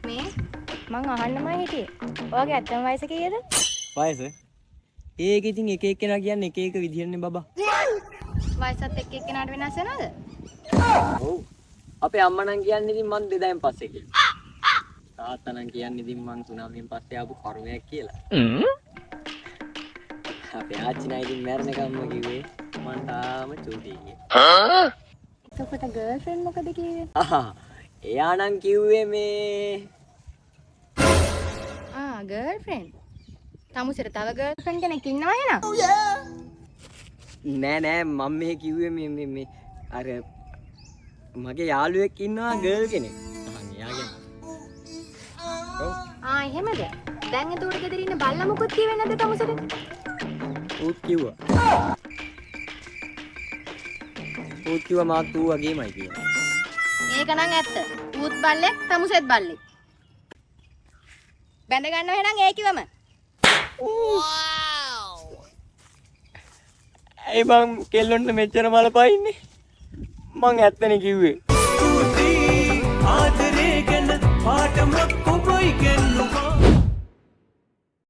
මේ මං අහන්නමයි හිටියේ. ඔයාගේ ඇත්තම වයස කීයද? වයස? ඒක ඉතින් එක එක්කෙනා කියන්නේ එක එක විදිහනේ බබා. වයසත් එක්ක එක්කෙනාට වෙනස් වෙනවද? ඔව්. අපේ අම්මා නම් කියන්නේ ඉතින් මං 2000න් පස්සේ කියලා. තාත්තා නම් කියන්නේ ඉතින් මං 30000න් පස්සේ ආපු කර්මයක් කියලා. අපේ ආච්චි නම් ඉතින් මැරෙනකම්ම කිව්වේ මං තාම චූටි කියලා. එතකොට ගර්ල්ෆ්‍රෙන්ඩ් මොකද කිව්වේ? එයා නම් කිව්වේ මේ ගර්ල්ෆ්‍රෙන්ඩ්. තමුසෙට තව ගර්ල්ෆ්‍රෙන්ඩ් කෙනෙක් ඉන්නවා එහෙනම්? නෑ නෑ මම මේ කිව්වේ මේ අර මගේ යාළුවෙක් ඉන්නවා ගර්ල් කෙනෙක්. එයාගෙන. ඔව්. එහෙමද? දැන් එතකොට ගෙදර ඉන්න බල්ලා මොකොත් කිව්වේ නැද්ද තමුසෙට? ඌත් කිව්වා. ඌත් කිව්වා මාත් ඌ වගේමයි කියලා. ඒක නම් ඇත්ත. ඌත් බල්ලෙක් තමුසෙත් බල්ලෙක්. බැඳ ගන්නව එහෙනම් ඒ කිවම. ඇයි බං කෙල්ලොන්ට මෙච්චර මල පයින්නේ? මං ඇත්තනේ කිව්වේ.